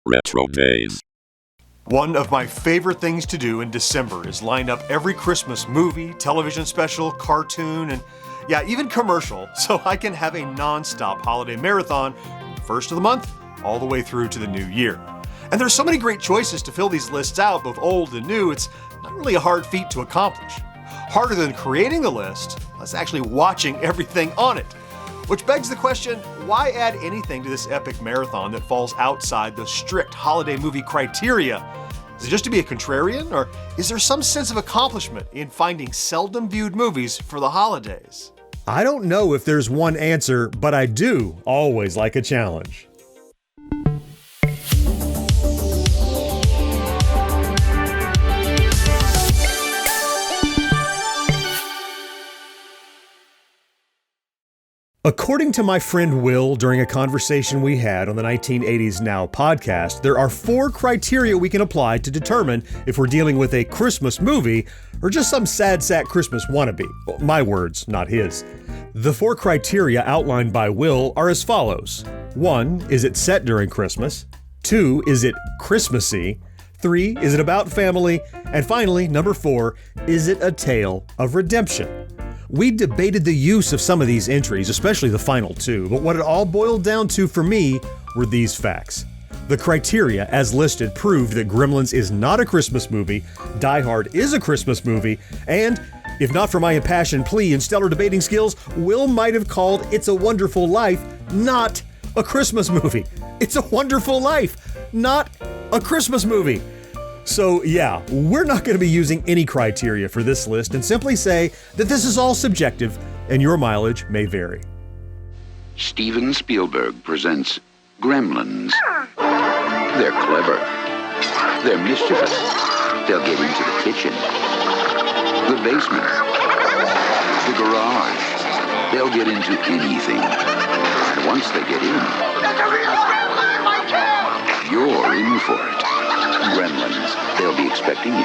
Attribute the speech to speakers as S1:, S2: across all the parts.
S1: RetroDaze.
S2: One of my favorite things to do in December is line up every Christmas movie, television special, cartoon, and even commercial, so I can have a non-stop holiday marathon from the first of the month all the way through to the new year. And there's so many great choices to fill these lists out, both old and new, it's not really a hard feat to accomplish. Harder than creating the list is actually watching everything on it. Which begs the question, why add anything to this epic marathon that falls outside the strict holiday movie criteria? Is it just to be a contrarian, or is there some sense of accomplishment in finding seldom viewed movies for the holidays?
S3: I don't know if there's one answer, but I do always like a challenge. According to my friend Will, during a conversation we had on the 1980s Now podcast, there are 4 criteria we can apply to determine if we're dealing with a Christmas movie or just some sad sack Christmas wannabe. Well, my words, not his. The 4 criteria outlined by Will are as follows. 1, is it set during Christmas? 2, is it Christmassy? 3, is it about family? And finally, number 4, is it a tale of redemption? We debated the use of some of these entries, especially the final 2, but what it all boiled down to for me were these facts. The criteria, as listed, proved that Gremlins is not a Christmas movie, Die Hard is a Christmas movie, and, if not for my impassioned plea and stellar debating skills, Will might have called It's a Wonderful Life not a Christmas movie. It's a Wonderful Life, not a Christmas movie. So yeah, we're not going to be using any criteria for this list and simply say that this is all subjective and your mileage may vary.
S4: Steven Spielberg presents Gremlins. They're clever. They're mischievous. They'll get into the kitchen, the basement, the garage. They'll get into anything. And once they get in, you're in for it. Gremlins. They'll be expecting you.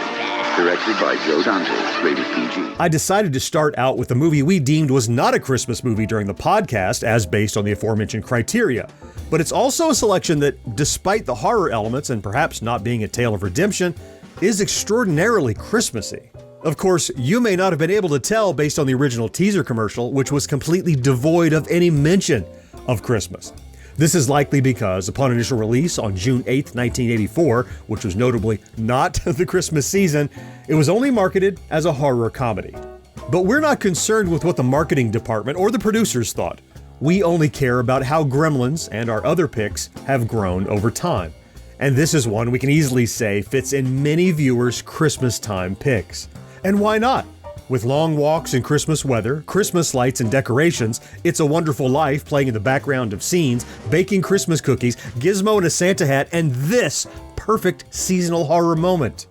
S4: Directed by Joe Dante, rated PG.
S3: I decided to start out with a movie we deemed was not a Christmas movie during the podcast, as based on the aforementioned criteria. But it's also a selection that, despite the horror elements and perhaps not being a tale of redemption, is extraordinarily Christmassy. Of course, you may not have been able to tell based on the original teaser commercial, which was completely devoid of any mention of Christmas. This is likely because, upon initial release on June 8th, 1984, which was notably not the Christmas season, it was only marketed as a horror comedy. But we're not concerned with what the marketing department or the producers thought. We only care about how Gremlins and our other picks have grown over time. And this is one we can easily say fits in many viewers' Christmas time picks. And why not? With long walks in Christmas weather, Christmas lights and decorations, It's a Wonderful Life playing in the background of scenes, baking Christmas cookies, Gizmo in a Santa hat, and this perfect seasonal horror moment.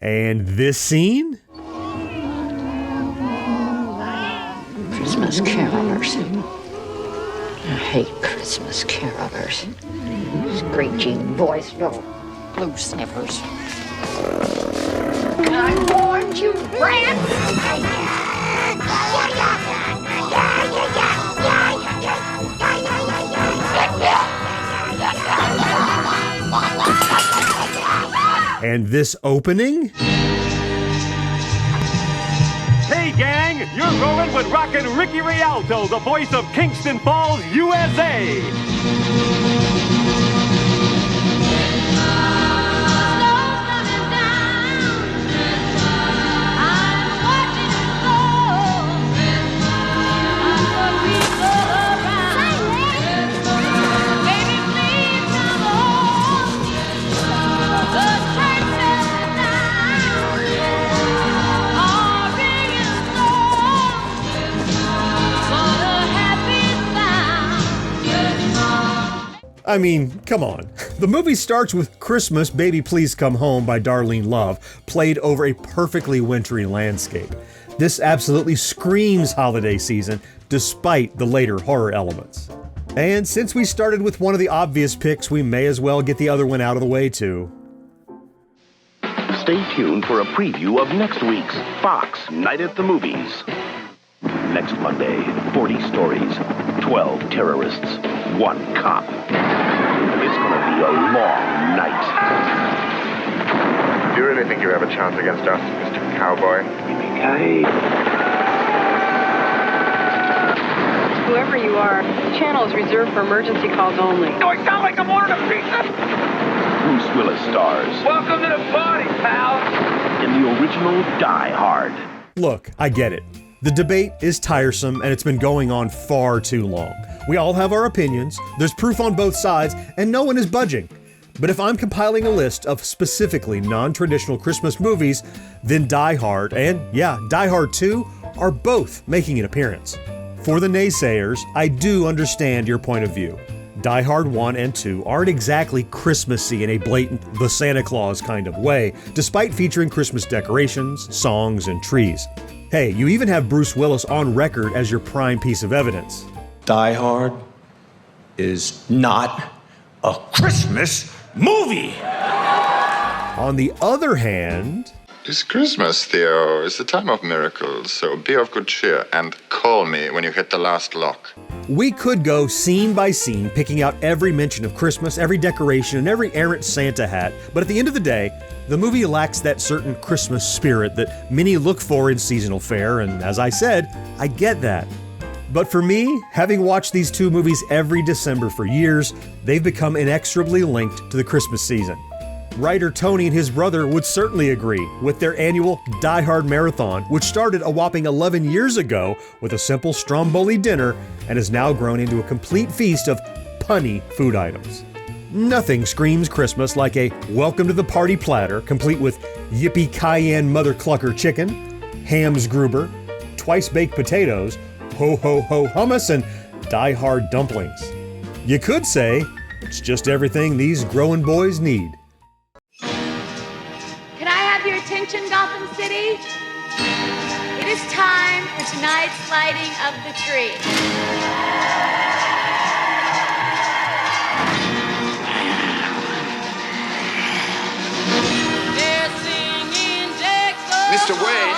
S3: And this scene?
S5: Christmas carolers. I hate Christmas carolers. Screeching voiced little blue sniffers. I warned you, Brad!
S3: And this opening?
S6: Hey gang, you're rolling with Rockin' Ricky Rialto, the voice of Kingston Falls, USA.
S3: I mean, come on. The movie starts with Christmas, Baby Please Come Home by Darlene Love, played over a perfectly wintry landscape. This absolutely screams holiday season, despite the later horror elements. And since we started with one of the obvious picks, we may as well get the other one out of the way too.
S1: Stay tuned for a preview of next week's Fox Night at the Movies. Next Monday, 40 stories, 12 terrorists, 1 cop. It's gonna be a long night.
S7: Do you really think you have a chance against us, Mr. Cowboy?
S1: Yippee-ki-yay.
S8: Whoever you are, the channel is reserved for emergency calls only.
S6: Do I sound like I'm ordering a pizza?
S1: Bruce Willis stars
S6: Welcome to the party, pal.
S1: in the original Die Hard.
S3: Look, I get it. The debate is tiresome and it's been going on far too long. We all have our opinions, there's proof on both sides, and no one is budging. But if I'm compiling a list of specifically non-traditional Christmas movies, then Die Hard and, yeah, Die Hard 2 are both making an appearance. For the naysayers, I do understand your point of view. Die Hard 1 and 2 aren't exactly Christmassy in a blatant The Santa Claus kind of way, despite featuring Christmas decorations, songs, and trees. Hey, you even have Bruce Willis on record as your prime piece of evidence.
S9: Die Hard is not a Christmas movie.
S3: On the other hand,
S7: It's Christmas, Theo. It's the time of miracles, so be of good cheer and call me when you hit the last lock.
S3: we could go scene by scene, picking out every mention of Christmas, every decoration, and every errant Santa hat, but at the end of the day, the movie lacks that certain Christmas spirit that many look for in seasonal fare, and as I said, I get that. But for me, having watched these two movies every December for years, they've become inexorably linked to the Christmas season. Writer Tony and his brother would certainly agree with their annual Die Hard Marathon, which started a whopping 11 years ago with a simple Stromboli dinner and has now grown into a complete feast of punny food items. Nothing screams Christmas like a welcome to the party platter, complete with Yippee Cayenne Mother Clucker chicken, Ham's Gruber, twice baked potatoes, ho ho ho hummus, and Die Hard dumplings. You could say it's just everything these growing boys need.
S10: Can I have your attention, Gotham City? It is time for tonight's lighting of the tree.
S7: Mr. Wayne.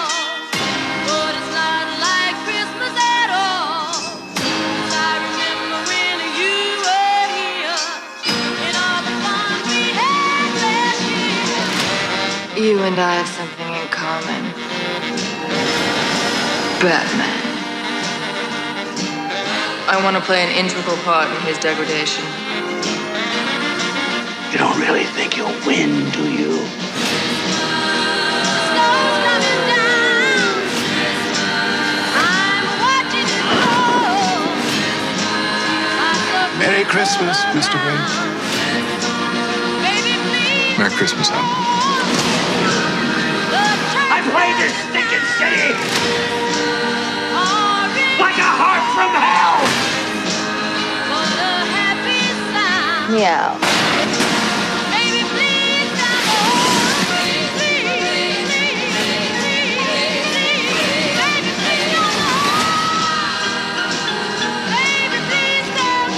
S10: But it's not like Christmas at all. 'Cause I remember when you were here and all the fun we had last year.
S8: You and I have something in common. Batman. I want to play an integral part in his degradation.
S1: You don't really think you'll win, do you?
S10: Snow's coming down. I'm watching it fall.
S7: Merry Christmas, Mr. Wayne.
S10: Baby, please.
S7: Merry Christmas, Al.
S6: I played this stinking city like a heart from hell.
S8: Meow.
S10: Baby, please come home. Please, please, please, please, please. Baby, please come home. Baby, please come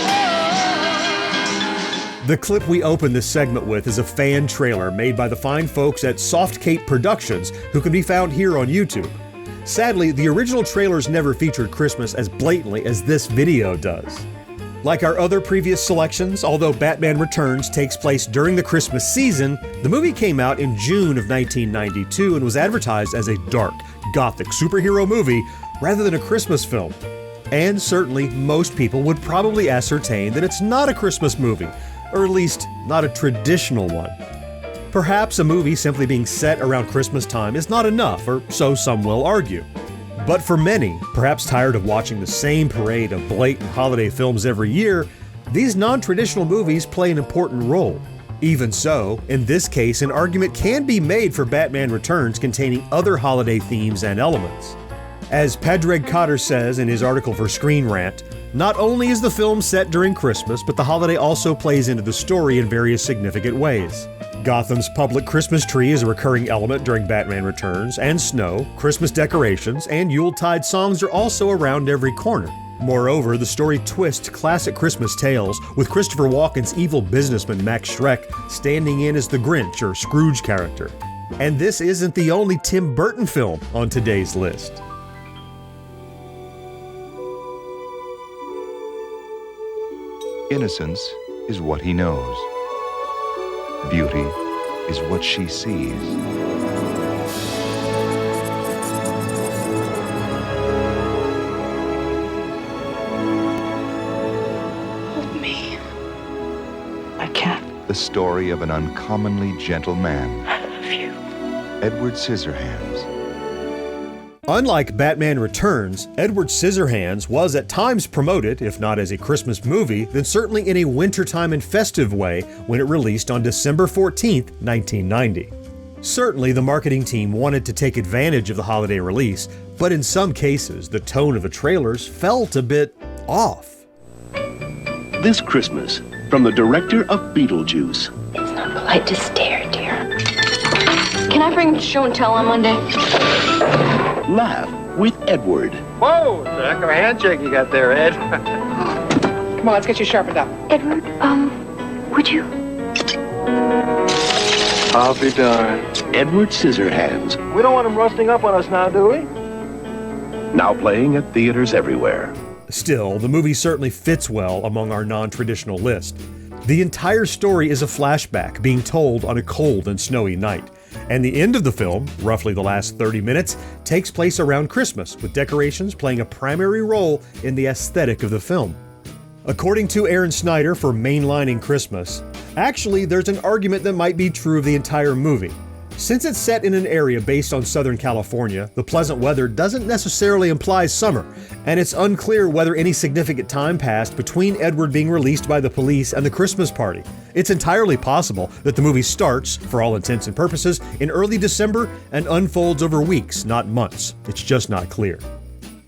S10: home.
S3: The clip we open this segment with is a fan trailer made by the fine folks at Soft Cape Productions, who can be found here on YouTube. Sadly, the original trailers never featured Christmas as blatantly as this video does. Like our other previous selections, although Batman Returns takes place during the Christmas season, the movie came out in June of 1992 and was advertised as a dark, gothic superhero movie rather than a Christmas film. And certainly, most people would probably ascertain that it's not a Christmas movie, or at least not a traditional one. Perhaps a movie simply being set around Christmas time is not enough, or so some will argue. But for many, perhaps tired of watching the same parade of blatant holiday films every year, these non-traditional movies play an important role. Even so, in this case, an argument can be made for Batman Returns containing other holiday themes and elements. As Padraig Cotter says in his article for Screen Rant, not only is the film set during Christmas, but the holiday also plays into the story in various significant ways. Gotham's public Christmas tree is a recurring element during Batman Returns, and snow, Christmas decorations, and Yuletide songs are also around every corner. Moreover, the story twists classic Christmas tales, with Christopher Walken's evil businessman Max Schreck standing in as the Grinch or Scrooge character. And this isn't the only Tim Burton film on today's list.
S11: Innocence is what he knows. Beauty is what she sees.
S5: Hold me. I can't.
S11: The story of an uncommonly gentle man.
S5: I love you.
S11: Edward Scissorhands.
S3: Unlike Batman Returns, Edward Scissorhands was at times promoted, if not as a Christmas movie, then certainly in a wintertime and festive way when it released on December 14th, 1990. Certainly, the marketing team wanted to take advantage of the holiday release, but in some cases, the tone of the trailers felt a bit off.
S1: This Christmas, from the director of Beetlejuice.
S5: It's not polite to stare, dear.
S8: Can I bring show and tell on Monday?
S1: Laugh with Edward.
S12: Whoa, it's a heck of a handshake you got there, Ed. Come on, let's get you sharpened up.
S5: Edward, would you?
S12: I'll be darned.
S1: Edward Scissorhands.
S12: We don't want him rusting up on us now, do we?
S1: Now playing at theaters everywhere.
S3: Still, the movie certainly fits well among our non-traditional list. The entire story is a flashback being told on a cold and snowy night. And the end of the film, roughly the last 30 minutes, takes place around Christmas, with decorations playing a primary role in the aesthetic of the film. According to Aaron Snyder for Mainlining Christmas, actually there's an argument that might be true of the entire movie. Since it's set in an area based on Southern California, the pleasant weather doesn't necessarily imply summer, and it's unclear whether any significant time passed between Edward being released by the police and the Christmas party. It's entirely possible that the movie starts, for all intents and purposes, in early December and unfolds over weeks, not months. It's just not clear.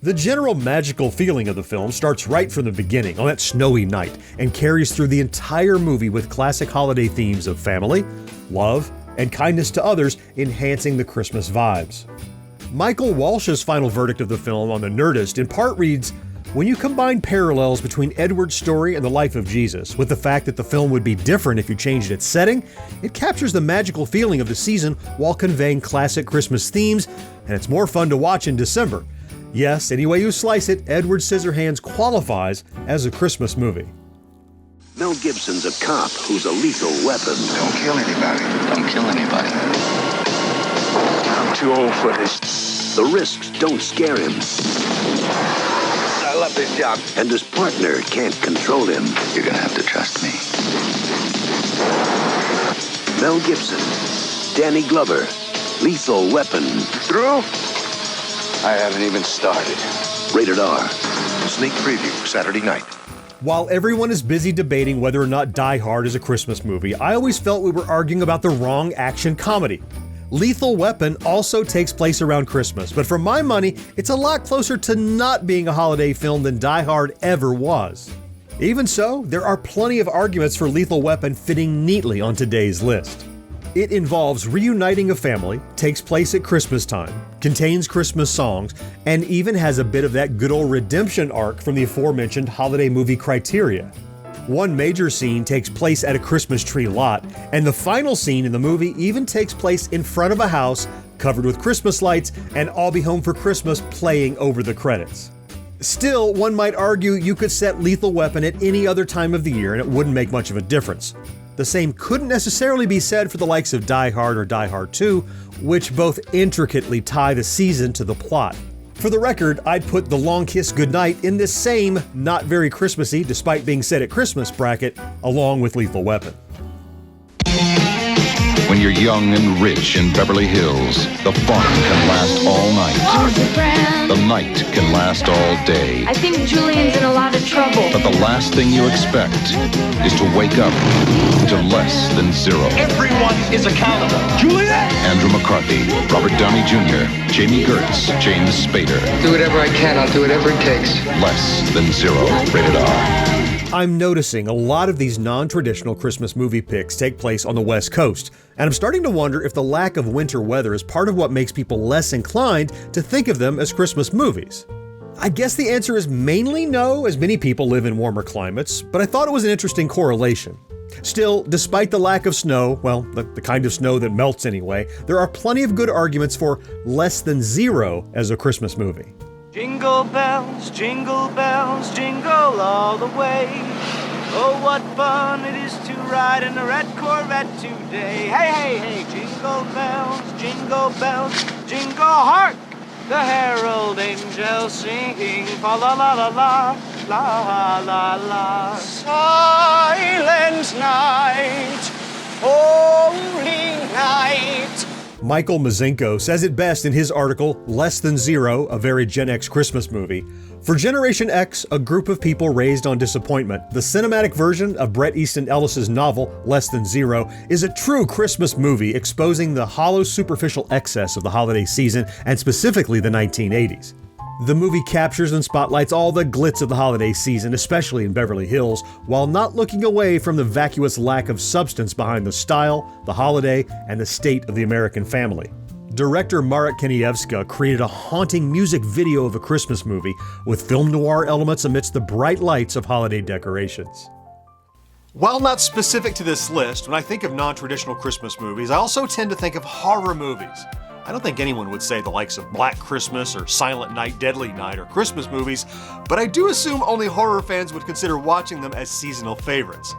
S3: The general magical feeling of the film starts right from the beginning on that snowy night and carries through the entire movie with classic holiday themes of family, love, and kindness to others, enhancing the Christmas vibes. Michael Walsh's final verdict of the film on The Nerdist in part reads, "When you combine parallels between Edward's story and the life of Jesus, with the fact that the film would be different if you changed its setting, it captures the magical feeling of the season while conveying classic Christmas themes, and it's more fun to watch in December. Yes, any way you slice it, Edward Scissorhands qualifies as a Christmas movie."
S1: Mel Gibson's a cop who's a lethal weapon.
S4: Don't kill anybody. Don't kill anybody.
S12: I'm too old for this.
S1: The risks don't scare him,
S12: I love this job.
S1: and his partner can't control him.
S4: You're gonna have to trust me.
S1: Mel Gibson, Danny Glover, Lethal Weapon.
S12: Through? I haven't even started.
S1: Rated R.
S11: Sneak preview, Saturday night.
S3: While everyone is busy debating whether or not Die Hard is a Christmas movie, I always felt we were arguing about the wrong action comedy. Lethal Weapon also takes place around Christmas, but for my money, it's a lot closer to not being a holiday film than Die Hard ever was. Even so, there are plenty of arguments for Lethal Weapon fitting neatly on today's list. It involves reuniting a family, takes place at Christmas time, contains Christmas songs, and even has a bit of that good old redemption arc from the aforementioned holiday movie criteria. One major scene takes place at a Christmas tree lot, and the final scene in the movie even takes place in front of a house covered with Christmas lights and I'll Be Home for Christmas playing over the credits. Still, one might argue you could set Lethal Weapon at any other time of the year and it wouldn't make much of a difference. The same couldn't necessarily be said for the likes of Die Hard or Die Hard 2, which both intricately tie the season to the plot. For the record, I'd put The Long Kiss Goodnight in this same, not very Christmassy, despite being set at Christmas bracket, along with Lethal Weapon.
S11: When you're young and rich in Beverly Hills, the fun can last all night. The night can last all day.
S8: I think Julian's in a lot of trouble.
S11: But the last thing you expect is to wake up to less than zero.
S9: Everyone is accountable.
S11: Andrew McCarthy, Robert Downey Jr., Jamie Gertz, James Spader.
S12: Do whatever I can. I'll do whatever it takes.
S11: Less Than Zero, rated R.
S3: I'm noticing a lot of these non-traditional Christmas movie picks take place on the West Coast, and I'm starting to wonder if the lack of winter weather is part of what makes people less inclined to think of them as Christmas movies. I guess the answer is mainly no, as many people live in warmer climates, but I thought it was an interesting correlation. Still, despite the lack of snow, well, the kind of snow that melts anyway, there are plenty of good arguments for Less Than Zero as a Christmas movie.
S13: Jingle bells, jingle all the way. Oh, what fun it is to ride in a red Corvette today. Hey, hey, hey, jingle bells, jingle, hark! The herald angels singing, fa la la la la, la la la. Silent night, holy night.
S3: Michael Mazenko says it best in his article, Less Than Zero, a very Gen X Christmas movie. For Generation X, a group of people raised on disappointment, the cinematic version of Bret Easton Ellis's novel, Less Than Zero, is a true Christmas movie exposing the hollow, superficial excess of the holiday season, and specifically the 1980s. The movie captures and spotlights all the glitz of the holiday season, especially in Beverly Hills, while not looking away from the vacuous lack of substance behind the style, the holiday, and the state of the American family. Director Marek Kaniewska created a haunting music video of a Christmas movie with film noir elements amidst the bright lights of holiday decorations.
S2: While not specific to this list, when I think of non-traditional Christmas movies, I also tend to think of horror movies. I don't think anyone would say the likes of Black Christmas or Silent Night, Deadly Night are Christmas movies, but I do assume only horror fans would consider watching them as seasonal favorites.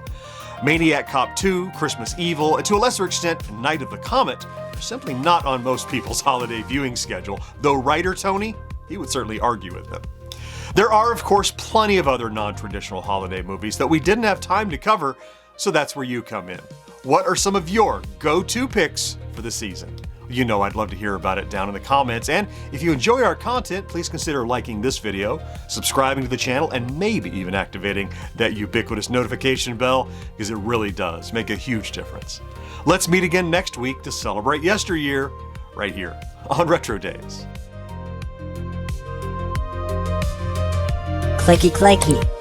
S2: Maniac Cop 2, Christmas Evil, and to a lesser extent, Night of the Comet are simply not on most people's holiday viewing schedule, though writer Tony, he would certainly argue with them. There are, of course, plenty of other non-traditional holiday movies that we didn't have time to cover, so that's where you come in. What are some of your go-to picks for the season? You know I'd love to hear about it down in the comments, and if you enjoy our content, please consider liking this video, subscribing to the channel, and maybe even activating that ubiquitous notification bell, because it really does make a huge difference. Let's meet again next week to celebrate Yesteryear, right here on RetroDaze.
S14: Clicky clacky.